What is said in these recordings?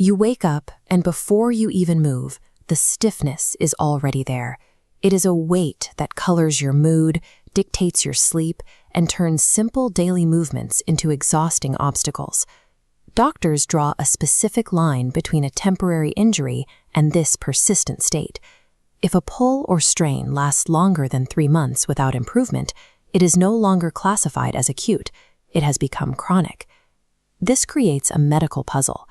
You wake up, and before you even move, the stiffness is already there. It is a weight that colors your mood, dictates your sleep, and turns simple daily movements into exhausting obstacles. Doctors draw a specific line between a temporary injury and this persistent state. If a pull or strain lasts longer than 3 months without improvement, it is no longer classified as acute. It has become chronic. This creates a medical puzzle.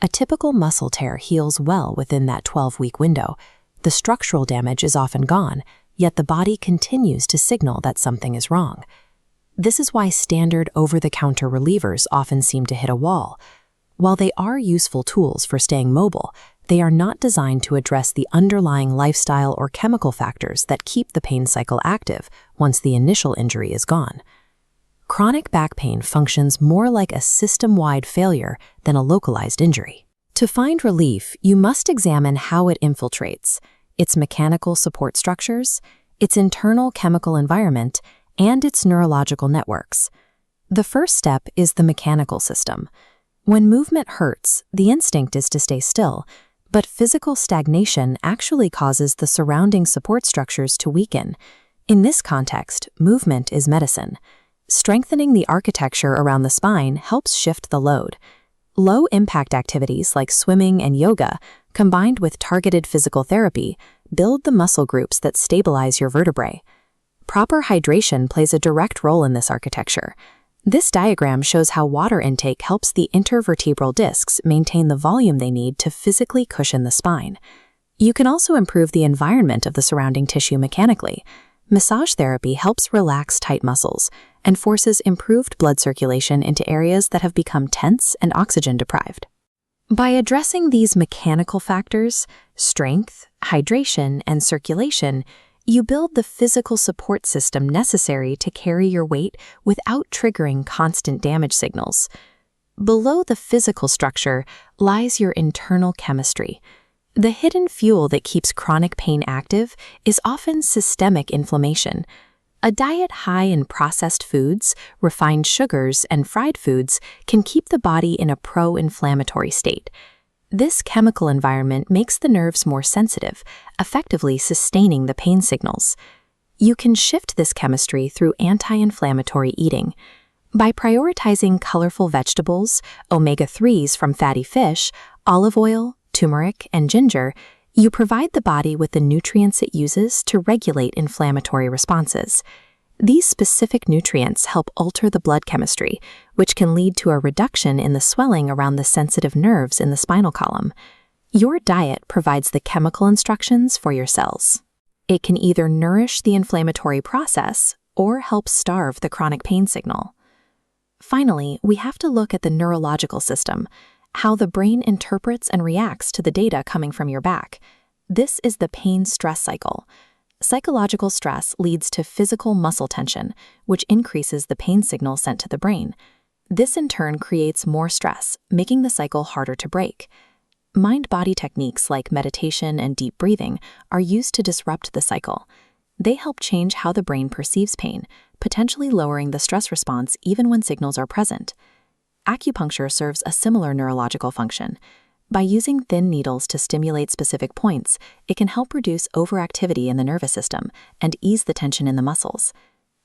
A typical muscle tear heals well within that 12-week window. The structural damage is often gone, yet the body continues to signal that something is wrong. This is why standard over-the-counter relievers often seem to hit a wall. While they are useful tools for staying mobile, they are not designed to address the underlying lifestyle or chemical factors that keep the pain cycle active once the initial injury is gone. Chronic back pain functions more like a system-wide failure than a localized injury. To find relief, you must examine how it infiltrates, its mechanical support structures, its internal chemical environment, and its neurological networks. The first step is the mechanical system. When movement hurts, the instinct is to stay still, but physical stagnation actually causes the surrounding support structures to weaken. In this context, movement is medicine. Strengthening the architecture around the spine helps shift the load. Low-impact activities like swimming and yoga, combined with targeted physical therapy, build the muscle groups that stabilize your vertebrae. Proper hydration plays a direct role in this architecture. This diagram shows how water intake helps the intervertebral discs maintain the volume they need to physically cushion the spine. You can also improve the environment of the surrounding tissue mechanically. Massage therapy helps relax tight muscles and forces improved blood circulation into areas that have become tense and oxygen deprived. By addressing these mechanical factors, strength, hydration, and circulation, you build the physical support system necessary to carry your weight without triggering constant damage signals. Below the physical structure lies your internal chemistry. The hidden fuel that keeps chronic pain active is often systemic inflammation. A diet high in processed foods, refined sugars, and fried foods can keep the body in a pro-inflammatory state. This chemical environment makes the nerves more sensitive, effectively sustaining the pain signals. You can shift this chemistry through anti-inflammatory eating. By prioritizing colorful vegetables, omega-3s from fatty fish, olive oil, turmeric, and ginger, you provide the body with the nutrients it uses to regulate inflammatory responses. These specific nutrients help alter the blood chemistry, which can lead to a reduction in the swelling around the sensitive nerves in the spinal column. Your diet provides the chemical instructions for your cells. It can either nourish the inflammatory process or help starve the chronic pain signal. Finally, we have to look at the neurological system, how the brain interprets and reacts to the data coming from your back. This is the pain-stress cycle. Psychological stress leads to physical muscle tension, which increases the pain signal sent to the brain. This in turn creates more stress, making the cycle harder to break. Mind-body techniques like meditation and deep breathing are used to disrupt the cycle. They help change how the brain perceives pain, potentially lowering the stress response even when signals are present. Acupuncture serves a similar neurological function. By using thin needles to stimulate specific points, it can help reduce overactivity in the nervous system and ease the tension in the muscles.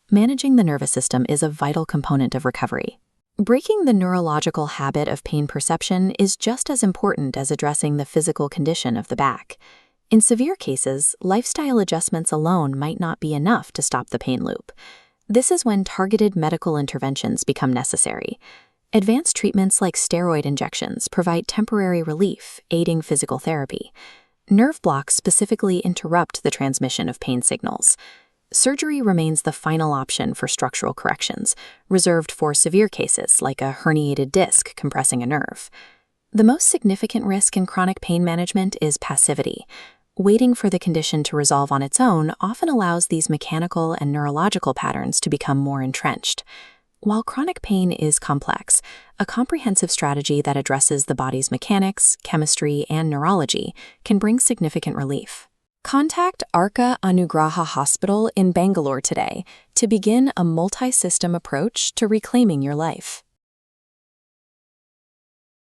Managing the nervous system is a vital component of recovery. Breaking the neurological habit of pain perception is just as important as addressing the physical condition of the back. In severe cases, lifestyle adjustments alone might not be enough to stop the pain loop. This is when targeted medical interventions become necessary. Advanced treatments like steroid injections provide temporary relief, aiding physical therapy. Nerve blocks specifically interrupt the transmission of pain signals. Surgery remains the final option for structural corrections, reserved for severe cases like a herniated disc compressing a nerve. The most significant risk in chronic pain management is passivity. Waiting for the condition to resolve on its own often allows these mechanical and neurological patterns to become more entrenched. While chronic pain is complex, a comprehensive strategy that addresses the body's mechanics, chemistry, and neurology can bring significant relief. Contact Arka Anugraha Hospital in Bangalore today to begin a multi-system approach to reclaiming your life.